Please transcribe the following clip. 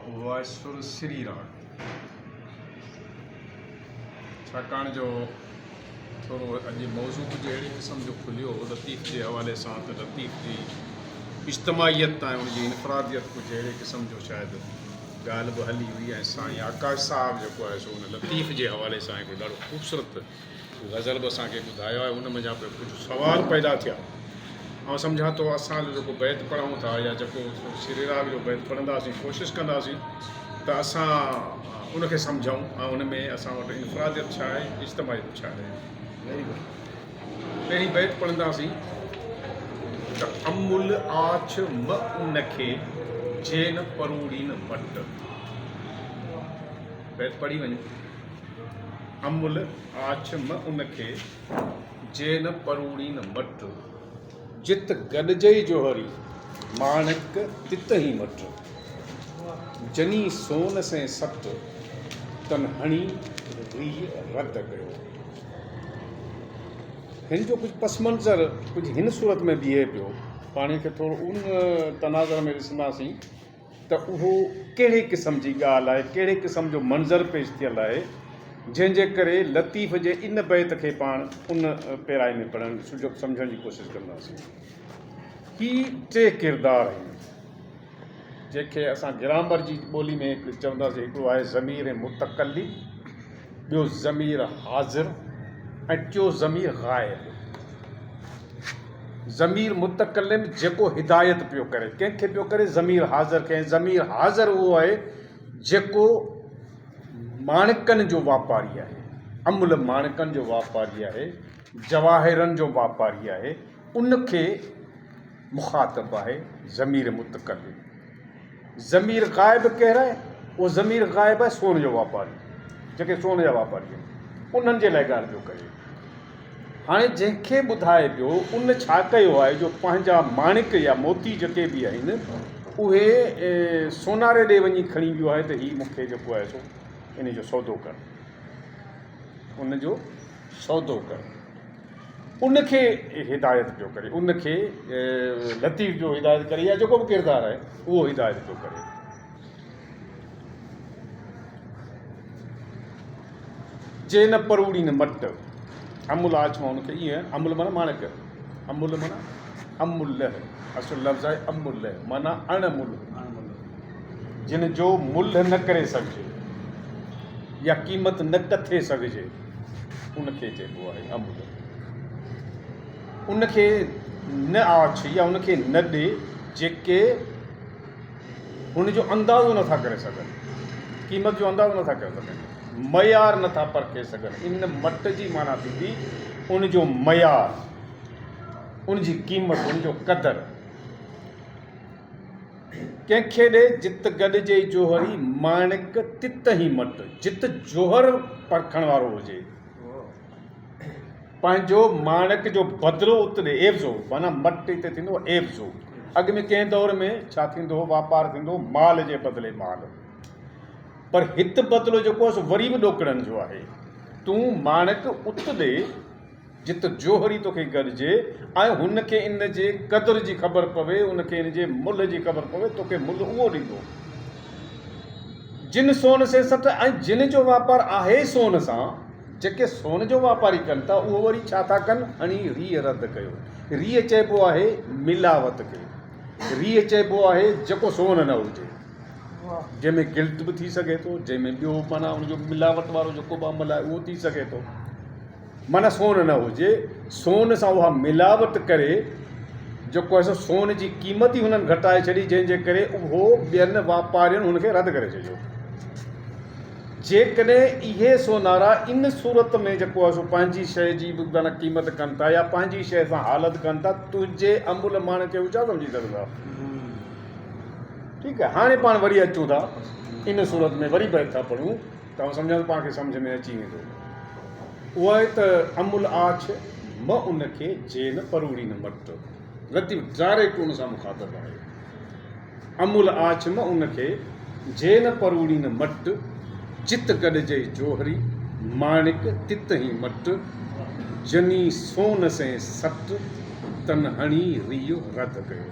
उहो आहे सुर श्री राग। छाकाणि जो थोरो अॼु मौज़ू कुझु अहिड़े क़िस्म जो खुलियो लतीफ़ जे हवाले सां त लतीफ़ जी इज्तमाहियत ऐं उनजी इनफरादियत कुझु अहिड़े क़िस्म जो शायदि ॻाल्हि बि हली हुई। ऐं साईं आकाश साहिबु जेको आहे सो उन लतीफ़ जे हवाले सां हिकिड़ो ॾाढो ख़ूबसूरत गज़ल बि असांखे ॿुधायो आहे। उन मञा पियो कुझु सुवाल पैदा थिया। ऐं सम्झां थो असां जेको बैत पढ़ूं था या जेको श्री राग जो बैत पढ़ंदासीं कोशिशि कंदासीं त असां उनखे सम्झूं ऐं उन में असां वटि इनफरादियत छा आहे, इज्तमाहियत छा आहे। पहिरीं बैत पढ़ंदासीं त अमुल आछ म उनखे जेन परूड़ी न मट। बैत पढ़ी वञो। अमुल आछ म उनखे जेन परूड़ी न मट, जित गॾजई जोहरी माणक तित ही मट, जनी सोन से सट तन हणी रीह रद कयो। हिन जो कुझु पस मंज़र कुझु हिन सूरत में बीहे पियो। पाण खे थोरो उन तनाज़र में ॾिसंदासीं त उहो कहिड़े क़िस्म जी ॻाल्हि आहे, कहिड़े क़िस्म जो मंज़र पेश थियल आहे, जंहिंजे करे लतीफ़ जे इन बैत खे पाण उन पहिराई में पढ़ण सम्झण जी कोशिशि कंदासीं। ही टे किरदार आहिनि जंहिंखे असां ग्रामर जी ॿोली में चवंदासीं। हिकिड़ो आहे ज़मीर मुतकल्लिम, ॿियो ज़मीर हाज़िर ऐं टियों ज़मीर ग़ाइब। ज़मीर मुतकल्लिम जेको हिदायत पियो करे, कंहिंखे पियो करे ज़मीर हाज़िर खे। ज़मीर हाज़िर उहो आहे जेको माणकनि जो वापारी आहे, अमुल माणकनि जो वापारी आहे, जवाहिरनि जो वापारी आहे, उनखे मुखातिब आहे ज़मीर मुतकल्लिम। ज़मीर ग़ाइब केरु आहे? उहो ज़मीर ग़ाइब आहे सोन जो वापारी, जेके सोन जा वापारी आहिनि, उन्हनि जे लाइ ॻाल्हि पियो करे। हाणे जंहिंखे ॿुधाए पियो उन छा कयो आहे, जो पंहिंजा माणिक या मोती जेके बि आहिनि उहे सोनारे ॾे वञी खणी वियो आहे त हीउ मूंखे जेको आहे सो इन जो सौदो कर, उन जो सौदो कर। उनखे हिदायत पियो करे, उनखे लतीफ़ जो हिदायत करे, या जेको बि किरदारु आहे उहो हिदायत पियो करे। जे न परूड़ी न मट, अमुल आछ मां उनखे ईअं, अमुल माना माणक, अमुल माना अमुल, असुल लफ़्ज़ आहे अमुल माना अणमुल, जिन जो मुल्ह न करे सघिजे या क़ीमत न कथे सघिजे, उनखे चइबो आहे अमुल। उनखे न आछ या उनखे न ॾे जेके हुनजो अंदाज़ो नथा करे सघनि, क़ीमत जो अंदाज़ो नथा करे सघनि, मयार नथा परखे सघनि। इन मट जी माना थींदी उनजो मयार, उनजी क़ीमत, उनजो क़दुरु। कंहिंखे ॾे जित गॾिजे जोहरी माणिक तित ही मट, जित जोहर परखण वारो हुजे, पंहिंजो माणिक जो बदिलो उत ॾे, एवज़ो माना मट हिते थींदो एवज़ो। अॻु में कंहिं दौर में छा थींदो हो, वापारु थींदो माल जे बदिले माल, पर हिते बदिलो जेको आहे सो वरी बि ॾोकड़नि जो आहे। तूं माणिक उत ॾे जित जोहरी तोखे गॾिजे ऐं हुनखे इन जे क़दुर जी ख़बर पवे, उनखे इन जे मुल्ह जी ख़बर पवे, तोखे मुल्ह उहो ॾींदो। जिन सोन से सट, ऐं जिन जो वापारु आहे सोन सां, जेके सोन जो वापारी कनि था उहो वरी छा था कनि, हणी रीह रद्द कयो। रीह चइबो आहे मिलावट खे, रीह चइबो आहे जेको सोन न हुजे, जंहिंमें गिल्ट बि थी सघे थो, जंहिंमें ॿियो माना उनजो मिलावट वारो जेको बि अमल आहे उहो थी सघे थो, माना सोन न हुजे। सोन सां उहा मिलावट करे जेको आहे सो सोन जी क़ीमत ई हुननि घटाए छॾी, जंहिंजे करे उहो ॿियनि वापारियुनि हुनखे रद्द करे छॾियो। जेकॾहिं इहे सोनारा इन सूरत में जेको आहे सो पंहिंजी शइ जी बि माना क़ीमत कनि था या पंहिंजी शइ सां हालत कनि था, तुंहिंजे अमुल माण खे हू छा सम्झी सघंदा? ठीकु आहे। हाणे पाण वरी अचूं था इन सूरत में, वरी बैत था पढ़ूं त सम्झां पाण खे सम्झ में अची वेंदो। उहो आहे त अमुल आछ म उनखे जेन परूड़ी न मट, लतीफ़ डायरेक्ट उन सां मुखातिब आहे। अमुल आछ म उनखे जेन परूड़ी न मट, जित गॾिजे जोहरी माणिक तित ही मट, जनी सोन से सट तन हणी रीह रद कयो।